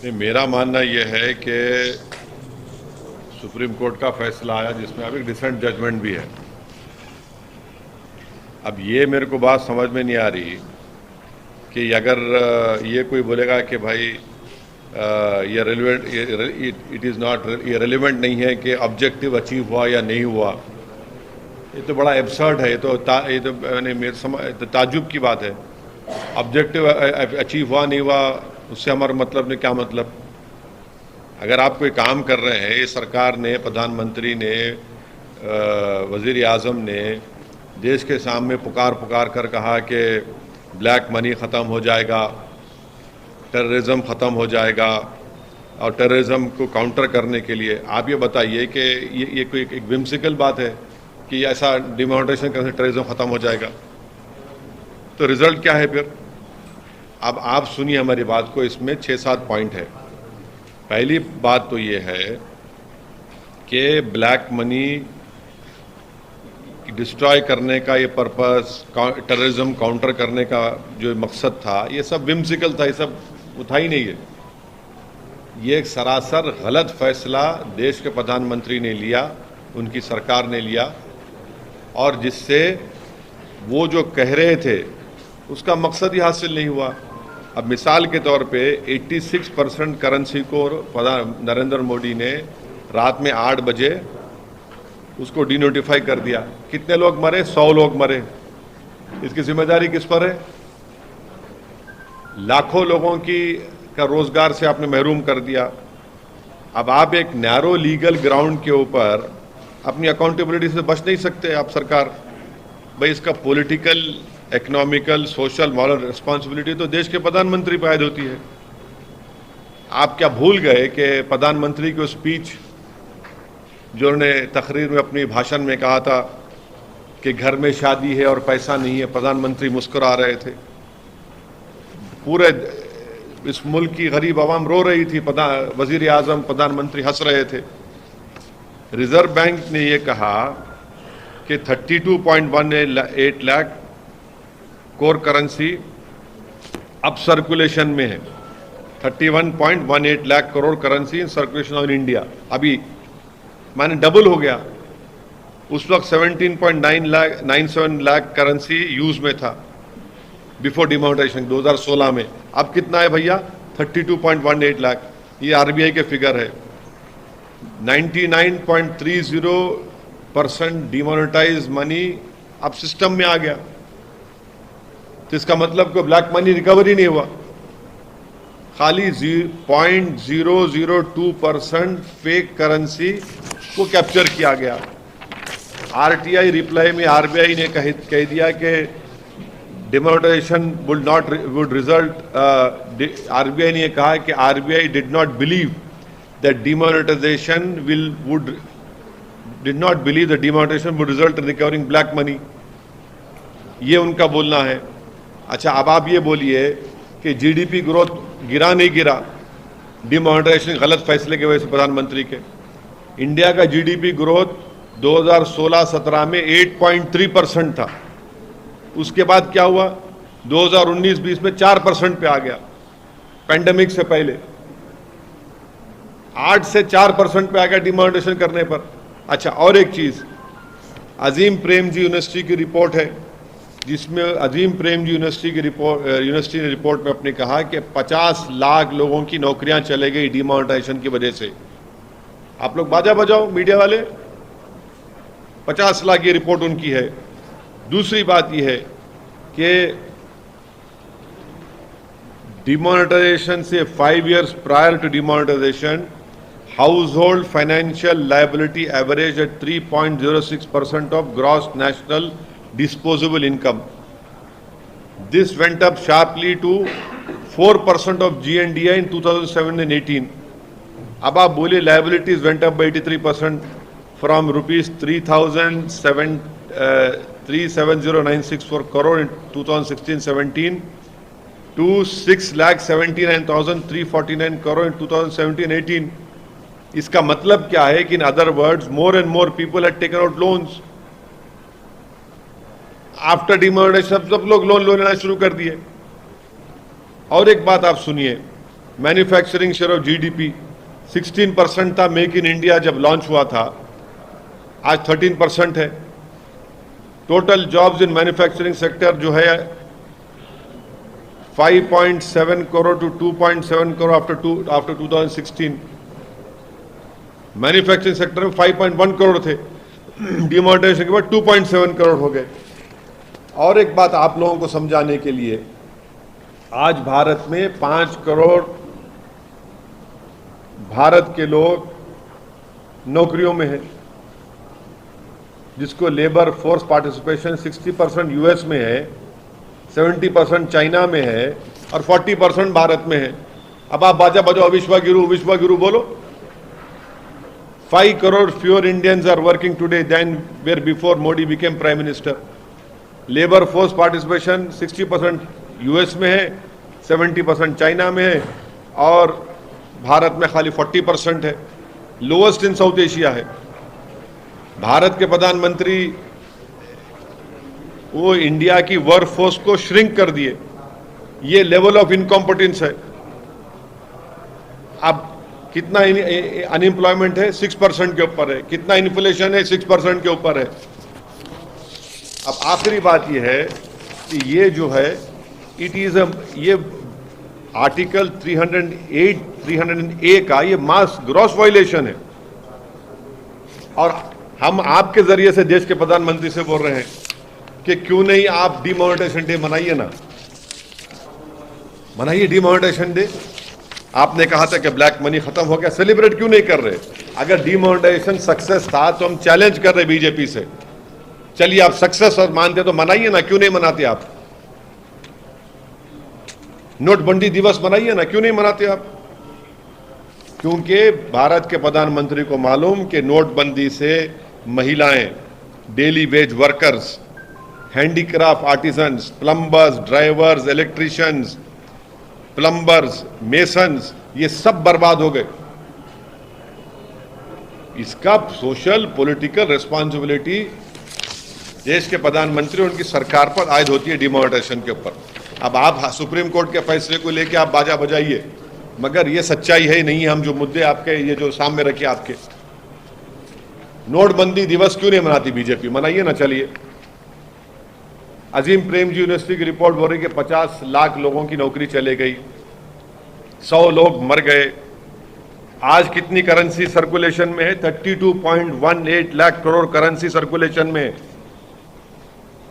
नहीं, मेरा मानना यह है कि सुप्रीम कोर्ट का फैसला आया जिसमें अब एक डिसेंट जजमेंट भी है। अब ये मेरे को बात समझ में नहीं आ रही कि अगर ये कोई बोलेगा कि भाई ये रेलिवेंट, इट इज़ नॉट, ये रेलिवेंट नहीं है कि ऑब्जेक्टिव अचीव हुआ या नहीं हुआ, ये तो बड़ा एब्सर्ड है। ये तो मैंने मेरे तो ताज्जुब की बात है। ऑब्जेक्टिव अचीव हुआ नहीं हुआ उससे हमारा मतलब नहीं, क्या मतलब। अगर आप कोई काम कर रहे हैं, ये सरकार ने, प्रधानमंत्री ने, वज़ीर आज़म ने देश के सामने पुकार पुकार कर कहा कि ब्लैक मनी ख़त्म हो जाएगा, टेररिज्म ख़त्म हो जाएगा, और टेररिज्म को काउंटर करने के लिए आप ये बताइए कि ये कोई एक विम्सिकल बात है कि ऐसा डिमोनेटाइजेशन करने से टेररिज्म ख़त्म हो जाएगा? तो रिज़ल्ट क्या है फिर? अब आप सुनिए हमारी बात को, इसमें 6-7 पॉइंट है। पहली बात तो ये है कि ब्लैक मनी डिस्ट्रॉय करने का ये पर्पस, टेररिज्म काउंटर करने का जो मकसद था, ये सब विम्सिकल था, ये सब था ही नहीं है। ये एक सरासर गलत फैसला देश के प्रधानमंत्री ने लिया, उनकी सरकार ने लिया, और जिससे वो जो कह रहे थे उसका मकसद ही हासिल नहीं हुआ। अब मिसाल के तौर पे 86% करेंसी को नरेंद्र मोदी ने रात में 8 बजे उसको डिनोटिफाई कर दिया। कितने लोग मरे? 100 लोग मरे। इसकी जिम्मेदारी किस पर है? लाखों लोगों का रोजगार से आपने महरूम कर दिया। अब आप एक नैरो लीगल ग्राउंड के ऊपर अपनी अकाउंटेबिलिटी से बच नहीं सकते आप सरकार। भाई, इसका political, economical, social, moral responsibility तो देश के प्रधानमंत्री पर आयद होती है। आप क्या भूल गए कि प्रधानमंत्री की स्पीच जो उन्होंने तकरीर में अपनी भाषण में कहा था कि घर में शादी है और पैसा नहीं है, प्रधानमंत्री मुस्कुरा रहे थे, पूरे इस मुल्क की गरीब आवाम रो रही थी, वजीर आजम, प्रधानमंत्री हंस रहे थे। रिजर्व बैंक ने यह कहा कि 32.18 लाख कोर करेंसी अब सर्कुलेशन में है। 31.18 lakh crore currency in circulation on India. अभी माने डबल हो गया। उस वक्त 17.97 लाख करेंसी यूज में था बिफोर डिमोनेटाइजेशन 2016 में। अब कितना है भैया? 32.18 लाख। ये आरबीआई के फिगर है। 99.30% डिमोनेटाइज मनी अब सिस्टम में आ गया। तो इसका मतलब कि ब्लैक मनी रिकवरी नहीं हुआ, खाली 0.002% फेक करेंसी को कैप्चर किया गया। आरटीआई रिप्लाई में आरबीआई ने कह दिया कि डिमोनेटाइजेशन वुड रिजल्ट, आरबीआई ने कहा कि RBI did not believe that demonetisation would result in recovering black money. ये उनका बोलना है। अच्छा, अब आप ये बोलिए कि जीडीपी ग्रोथ गिरा नहीं गिरा डिमोनेटाइजेशन गलत फैसले की वजह से प्रधानमंत्री के। इंडिया का जीडीपी ग्रोथ 2016-17 में 8.3% था। उसके बाद क्या हुआ? 2019-20 में 4% पे आ गया, पैंडेमिक से पहले। 8 से 4% पे आ गया डिमोनेटाइजेशन करने पर। अच्छा, और एक चीज, अजीम प्रेमजी यूनिवर्सिटी की रिपोर्ट है, जिसमें अजीम प्रेमजी यूनिवर्सिटी ने रिपोर्ट में अपने कहा कि 50 लाख लोगों की नौकरियां चले गई डिमोनेटाइजेशन की वजह से। आप लोग बाजा बजाओ मीडिया वाले, 50 लाख की रिपोर्ट उनकी है। दूसरी बात यह है कि डिमोनेटाइजेशन से 5 years prior to demonetisation, household financial liability average at 3.06% of gross national disposable income. This went up sharply to 4% of GNDI in 2007 and 18. अब आप बोले liabilities went up by 83% from rupees 370,964 crore in 2016-17 to 6,79,349 crore in 2017-18. इसका मतलब क्या है कि in other words, more and more people had taken out loans. After demonetisation सब लोग लोन लेना शुरू कर दिए। और एक बात आप सुनिए, मैन्युफैक्चरिंग शेयर ऑफ जीडीपी 16% था मेक इन इंडिया जब लॉन्च हुआ था, आज 13% है। Total jobs in manufacturing sector जो है 5.7 crore to 2.7 crore after 2016। Manufacturing sector में 5.1 करोड़ थे, डिमोनेटाइजेशन के बाद 2.7 करोड़ हो गए। और एक बात आप लोगों को समझाने के लिए, आज भारत में 5 करोड़ भारत के लोग नौकरियों में हैं, जिसको लेबर फोर्स पार्टिसिपेशन 60% यूएस में है, 70% चाइना में है और 40% भारत में है। अब आप बाजा बजाओ विश्वगुरु विश्वगुरु बोलो। 5 crore fewer Indians are working today than where before Modi became Prime Minister. Labour force participation 60% US में है, 70% चाइना में है और भारत में खाली 40% है। लोएस्ट इन साउथ एशिया है। भारत के प्रधानमंत्री वो इंडिया की वर्क फोर्स को श्रिंक कर दिए। ये लेवल ऑफ इनकॉम्पिटेंस है। अब कितना अनएम्प्लॉयमेंट है? 6% के ऊपर है। कितना इन्फ्लेशन है? 6% के ऊपर है। अब आखिरी बात यह है कि ये जो है ये आर्टिकल 308 का ये मास ग्रॉस वायलेशन है। और हम आपके जरिए से देश के प्रधानमंत्री से बोल रहे हैं कि क्यों नहीं आप डिमोनेटाइजेशन डे मनाइए ना, मनाइए डिमोनेटाइजेशन डे। आपने कहा था कि ब्लैक मनी खत्म हो गया, सेलिब्रेट क्यों नहीं कर रहे? अगर डिमोनेटाइजेशन सक्सेस था तो हम चैलेंज कर रहे बीजेपी से, चलिए आप सक्सेस और मानते तो मनाइए ना, क्यों नहीं मनाते आप? नोटबंदी दिवस मनाइए ना, क्यों नहीं मनाते आप? क्योंकि भारत के प्रधानमंत्री को मालूम कि नोटबंदी से महिलाएं, daily veg workers, handicraft artisans, plumbers, drivers, electricians, plumbers, masons, ये सब बर्बाद हो गए। इसका सोशल पॉलिटिकल रिस्पॉन्सिबिलिटी देश के प्रधानमंत्री और उनकी सरकार पर आयद होती है डिमोनेटाइजेशन के ऊपर। अब आप सुप्रीम कोर्ट के फैसले को लेकर आप बाजा बजाइए, मगर ये सच्चाई है ही नहीं। हम जो मुद्दे आपके ये जो सामने रखे आपके, नोटबंदी दिवस क्यों नहीं मनाती बीजेपी? मनाइए ना। चलिए, अजीम प्रेमजी यूनिवर्सिटी की रिपोर्ट बोल रही कि 50 लाख लोगों की नौकरी चले गई, 100 लोग मर गए। आज कितनी करेंसी सर्कुलेशन में है? 32.18 लाख करोड़ करेंसी सर्कुलेशन में है,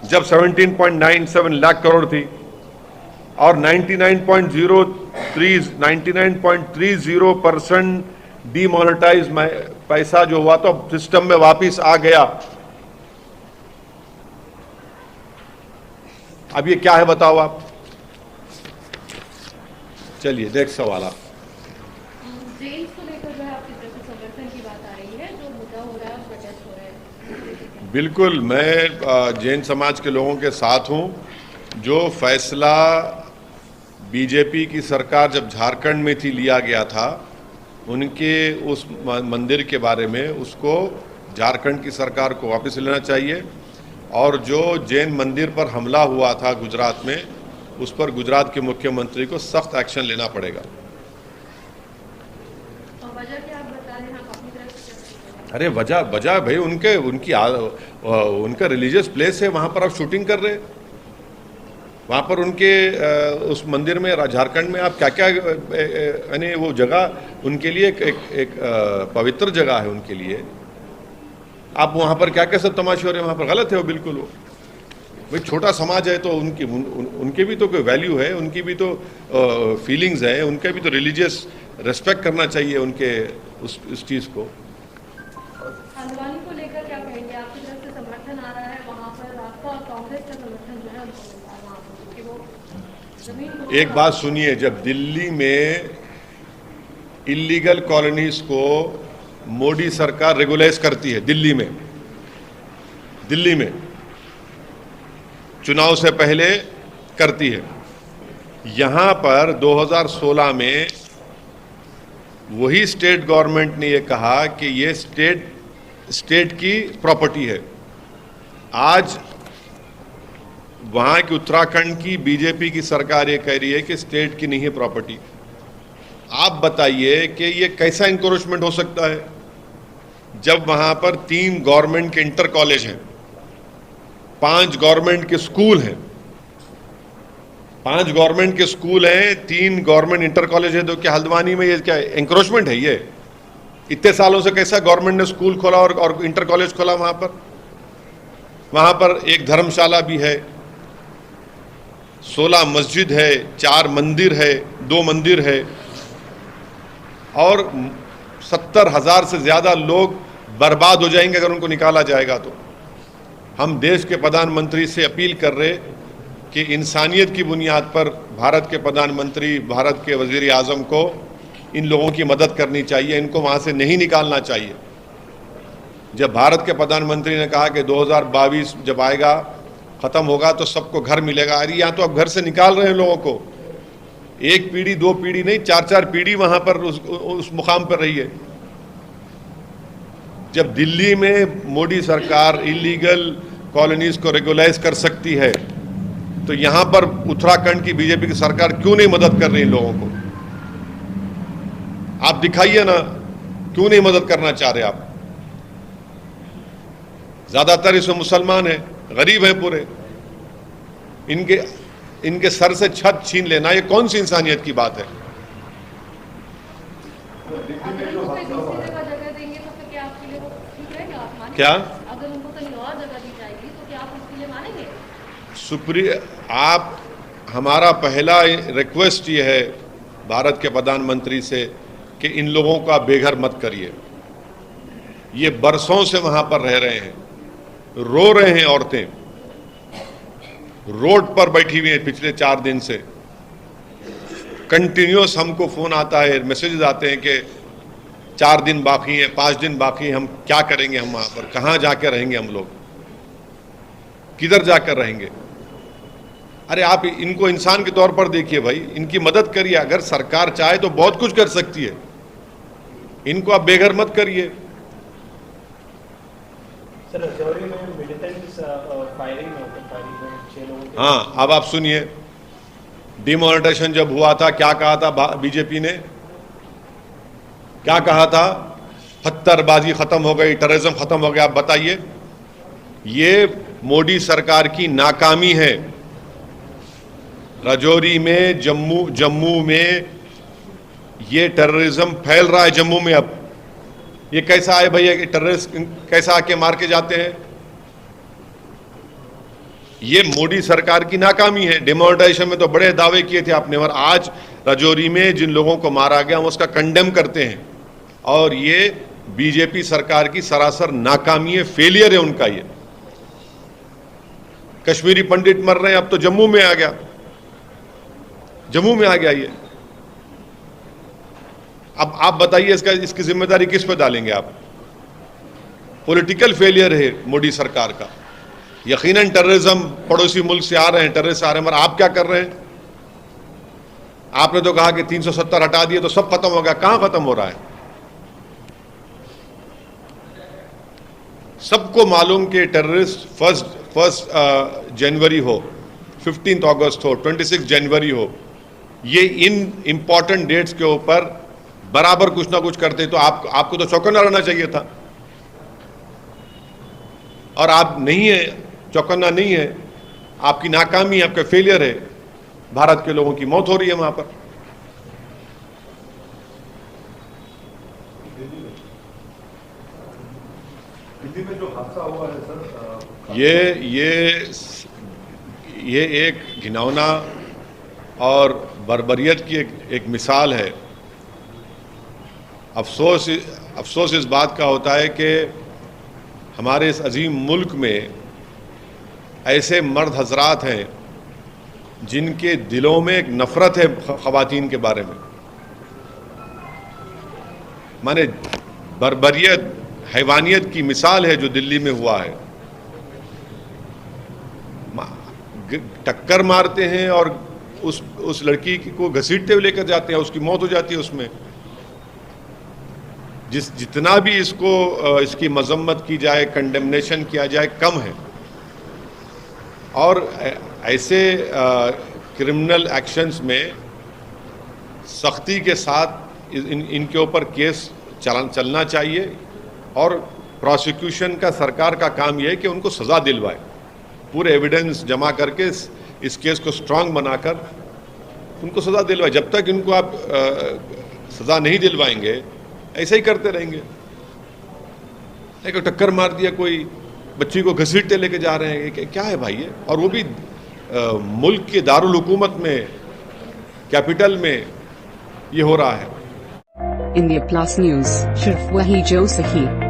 जब 17.97 लाख करोड़ थी। और 99.30% डीमोनेटाइज पैसा जो हुआ तो सिस्टम में वापिस आ गया। अब ये क्या है बताओ आप? चलिए नेक्स्ट सवाल आप। जेल्स को लेकर जो है आपकी तरफ से समर्थन की बात आ रही है, जो मुद्दा हो रहा है, प्रोटेस्ट हो रहा है। बिल्कुल, मैं जैन समाज के लोगों के साथ हूं। जो फैसला बीजेपी की सरकार जब झारखंड में थी लिया गया था, उनके उस मंदिर के बारे में, उसको झारखंड की सरकार को वापस लेना चाहिए। और जो जैन मंदिर पर हमला हुआ था गुजरात में, उस पर गुजरात के मुख्यमंत्री को सख्त एक्शन लेना पड़ेगा। वजह क्या आप बता रहे हैं? आप अपनी तरफ से? अरे वजह भाई उनका रिलीजियस प्लेस है, वहाँ पर आप शूटिंग कर रहे, वहाँ पर उनके उस मंदिर में झारखंड में आप क्या क्या, यानी वो जगह उनके लिए एक पवित्र जगह है उनके लिए। आप वहाँ पर क्या क्या सब तमाशे हो रहे हैं? वहाँ पर गलत है वो, बिल्कुल। वो भाई छोटा समाज है तो उनके भी तो कोई वैल्यू है, उनकी भी तो फीलिंग्स है, उनका भी तो रिलीजियस रेस्पेक्ट करना चाहिए उनके उस चीज़ को। हल्द्वानी को लेकर क्या कहेंगे? आपकी तरफ से समर्थन आ रहा है वहाँ पर, आपका कांग्रेस का समर्थन जो है उनको मिल रहा है वहाँ पर, क्योंकि वो जमीन को। एक बात सुनिए, जब दिल्ली में इलीगल कॉलोनीज को मोदी सरकार रेगुलाइज करती है, दिल्ली में चुनाव से पहले करती है, यहां पर 2016 में वही स्टेट गवर्नमेंट ने ये कहा कि ये स्टेट की प्रॉपर्टी है। आज वहां की उत्तराखंड की बीजेपी की सरकार ये कह रही है कि स्टेट की नहीं है प्रॉपर्टी। आप बताइए कि ये कैसा इंक्रोचमेंट हो सकता है जब वहां पर 3 गवर्नमेंट के इंटर कॉलेज हैं, 5 गवर्नमेंट के स्कूल हैं, 5 गवर्नमेंट के स्कूल हैं, 3 गवर्नमेंट इंटर कॉलेज है। तो क्या हल्द्वानी में ये क्या इंक्रोचमेंट है? ये इतने सालों से कैसा गवर्नमेंट ने स्कूल खोला और इंटर कॉलेज खोला? वहां पर एक धर्मशाला भी है, 16 मस्जिद है, 4 मंदिर है, 2 मंदिर है, और 70,000 से ज्यादा लोग बर्बाद हो जाएंगे अगर उनको निकाला जाएगा। तो हम देश के प्रधानमंत्री से अपील कर रहे कि इंसानियत की बुनियाद पर भारत के प्रधानमंत्री, भारत के वजीर आजम को इन लोगों की मदद करनी चाहिए, इनको वहां से नहीं निकालना चाहिए। जब भारत के प्रधानमंत्री ने कहा कि 2022 जब आएगा, खत्म होगा तो सबको घर मिलेगा, अरे यहाँ तो अब घर से निकाल रहे हैं लोगों को। 1 पीढ़ी 2 पीढ़ी नहीं, 4-4 पीढ़ी वहां पर उस मुकाम पर रही है। जब दिल्ली में मोदी सरकार इलीगल कॉलोनीज को रेगुलाइज कर सकती है, तो यहां पर उत्तराखंड की बीजेपी की सरकार क्यों नहीं मदद कर रही इन लोगों को? आप दिखाइए ना, क्यों नहीं मदद करना चाह रहे आप? ज्यादातर इसमें मुसलमान है, गरीब है पूरे, इनके सर से छत छीन लेना, ये कौन सी इंसानियत की बात है? क्या अगर उनको कहीं और जगह दी जाएगी तो क्या आप उसके लिए मानेंगे? सुप्रिय, आप, हमारा पहला रिक्वेस्ट ये है भारत के प्रधानमंत्री से कि इन लोगों को आप बेघर मत करिए। ये बरसों से वहां पर रह रहे हैं, रो रहे हैं, औरतें रोड पर बैठी हुई हैं पिछले 4 दिन से। कंटिन्यूस हमको फोन आता है, मैसेजेस आते हैं कि 4 दिन बाकी हैं, 5 दिन बाकी हैं, हम क्या करेंगे, हम वहां पर कहां जाकर रहेंगे, हम लोग किधर जाकर रहेंगे? अरे आप इनको इंसान के तौर पर देखिए भाई, इनकी मदद करिए। अगर सरकार चाहे तो बहुत कुछ कर सकती है, इनको आप बेघर मत करिए। सर, रजौरी में मिलिटेंट्स फायरिंग में 6 लोगों के। हाँ, अब आप सुनिए, डिमोनेटाइजेशन जब हुआ था, क्या कहा था बीजेपी ने? क्या कहा था? पत्थरबाजी खत्म हो गई, टेररिज्म खत्म हो गया। आप बताइए, ये मोदी सरकार की नाकामी है। रजौरी में, जम्मू में ये टेररिज्म फैल रहा है। जम्मू में अब ये कैसा है भैया कि टेररिस्ट कैसा आके मार के जाते हैं? ये मोदी सरकार की नाकामी है। डिमोनेटाइजेशन में तो बड़े दावे किए थे आपने, और आज रजौरी में जिन लोगों को मारा गया हम उसका कंडेम करते हैं। और ये बीजेपी सरकार की सरासर नाकामी है, फेलियर है उनका। ये कश्मीरी पंडित मर रहे हैं, अब तो जम्मू में आ गया, जम्मू में आ गया ये। अब आप बताइए इसकी जिम्मेदारी किस पे डालेंगे आप? पॉलिटिकल फेलियर है मोदी सरकार का। यकीनन टेररिज्म पड़ोसी मुल्क से आ रहे हैं, टेररिस्ट आ रहे हैं, मगर आप क्या कर रहे हैं? आपने तो कहा कि 370 हटा दिए तो सब खत्म हो गया। कहां खत्म हो रहा है? सबको मालूम कि टेररिस्ट फर्स्ट जनवरी हो, 15 अगस्त हो, 26 जनवरी हो, ये इन इंपॉर्टेंट डेट्स के ऊपर बराबर कुछ ना कुछ करते, तो आपको तो चौकन्ना रहना चाहिए था। और आप नहीं है, चौकन्ना नहीं है, आपकी नाकामी, आपका फेलियर है। भारत के लोगों की मौत हो रही है वहां पर। दिल्ली में जो हादसा हुआ है सर, ये एक घिनौना और बर्बरियत की एक मिसाल है। अफसोस इस बात का होता है कि हमारे इस अजीम मुल्क में ऐसे मर्द हजरात हैं जिनके दिलों में एक नफरत है ख़वातीन के बारे में। माने बर्बरियत, हैवानियत की मिसाल है जो दिल्ली में हुआ है। टक्कर मारते हैं और उस लड़की को घसीटते हुए लेकर जाते हैं, उसकी मौत हो जाती है उसमें। जितना भी इसकी मजम्मत की जाए, कंडेमनेशन किया जाए, कम है। और ऐसे क्रिमिनल एक्शंस में सख्ती के साथ इनके ऊपर केस चलना चाहिए और प्रोसिक्यूशन का, सरकार का काम यह है कि उनको सज़ा दिलवाए, पूरे एविडेंस जमा करके इस केस को स्ट्रांग बनाकर उनको सज़ा दिलवाए। जब तक इनको आप सज़ा नहीं दिलवाएंगे ऐसे ही करते रहेंगे। एक टक्कर मार दिया, कोई बच्ची को घसीटते लेके जा रहे हैं, क्या है भाई ये? और वो भी मुल्क के दारुल हुकूमत में, कैपिटल में ये हो रहा है। इंडिया प्लस न्यूज़, सिर्फ वही जो सही।